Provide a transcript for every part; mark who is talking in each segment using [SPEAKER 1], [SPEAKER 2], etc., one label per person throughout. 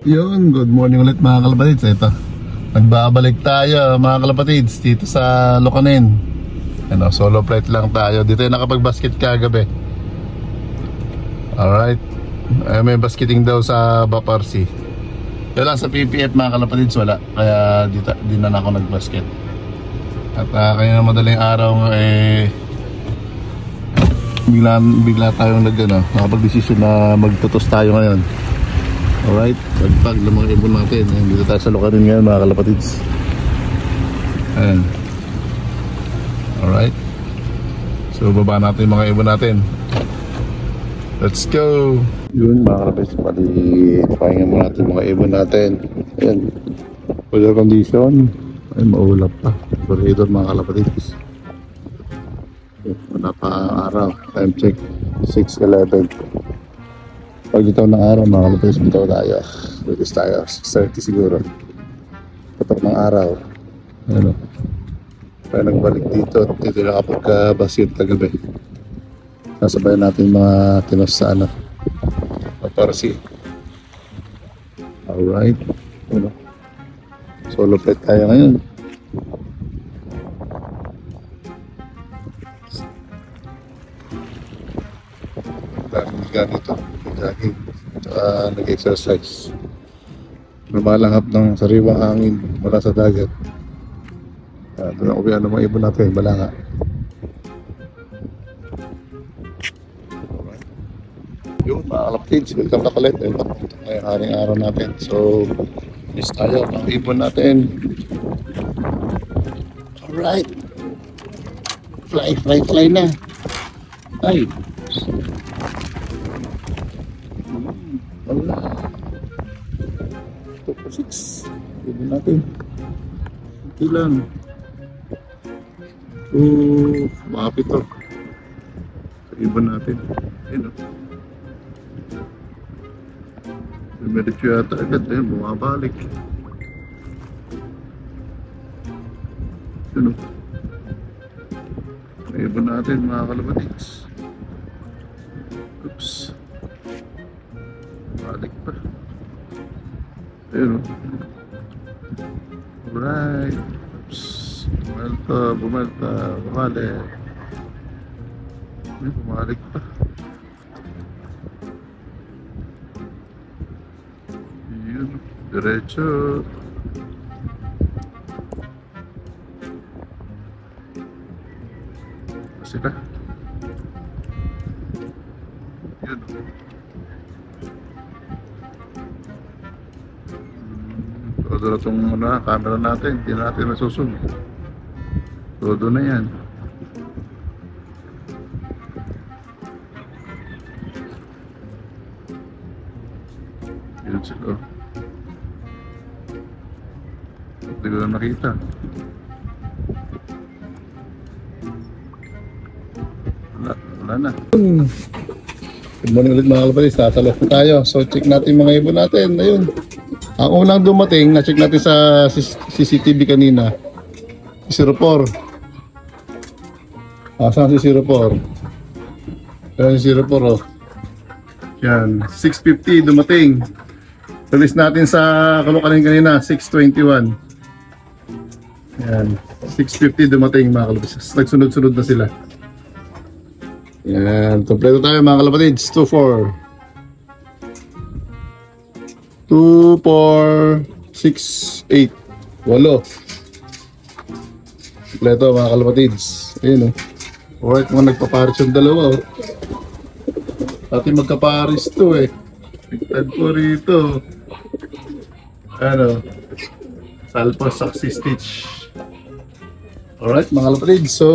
[SPEAKER 1] Yun, good morning ulit mga kalapatids. Ito, nagbabalik tayo mga kalapatids dito sa Locanin. Ano, solo flight lang tayo. Dito yung nakapag-basket kagabi. Alright, may basketing daw sa Baparsi. Yun lang sa PPF mga kalapatids, wala. Kaya dito, di na ako nag-basket. At kanina madaling araw bigla tayong nakapag-desisyon na magtutos tayo ngayon. Alright, pagpag ng mga ibon natin. Ayan, dito tayo sa Locanin ngayon mga kalapatids. Ayan. Alright, so baba natin yung mga ibon natin. Let's go. Yun mga kalapatids, pahinga muna natin mga ibon natin. Ayan, weather condition ay maulap pa. Corridor mga kalapatids. Wala pa araw. Time check 6:11. Pag bitaw ng araw mga kalapatids, bitaw tayo. Bilis tayo, 6:30 siguro. Kapag ng araw, ano, kaya nagbalik dito. Dito na kapag basket kagabi. Nasabayan natin mga tinos sa Baparsi. Alright, ano, solo flight tayo ngayon. Daming ganito, jogging, nag-exercise. Lumalanghap ng sariwang hangin mula sa dagat. Doon ang uwian ng mga ibon natin, balanga. Yun mga kalapatids, welcome back ulit. Ito ngayong haring araw natin. So, miss tayo ng ibon natin. Alright, fly na. Ay, wala. 2.6 ibon natin. Hindi lang. Makapit to sa ibon natin. Ayun o. Dumiretso yata agad. Ayun, bumabalik. Ayun o. Sa ibon natin mga kalapatids. Oops. Balik pa. Ayun o. Alright. Oops. Bumalta. Bumalik. Ayun, bumalik pa. Ayun. Diretso. Sila. Ayun o. Todo na itong camera natin, hindi natin nasusunod. Todo na yan. Yun sila. Hindi ko na nakita. Wala na. Good morning ulit mga kalapatids, tatalok na tayo. So check natin mga ibon natin. Ayun. Ang unang dumating, na-check natin sa CCTV kanina, si 04. Saan si 04? Ayan si 04 oh. Yan, 6:50 dumating. Release natin sa Locanin kanina, 6:21. Yan, 6:50 dumating mga kalapatids. Nagsunod-sunod na sila. Yan, kompleto tayo mga kalapatids, 2-4. 2, 4, 6, 8. 8. Kompleto mga kalapatids. Ayun o. Alright, mga nagpaparis yung dalawa o. Dati magkaparis to eh. Tigtad ko rito. Ano. Talpas Saxi Stitch. Alright mga kalapatids, so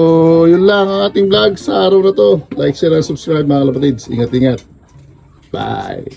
[SPEAKER 1] yun lang ang ating vlog sa araw na to. Like, share, and subscribe mga kalapatids. Ingat-ingat. Bye!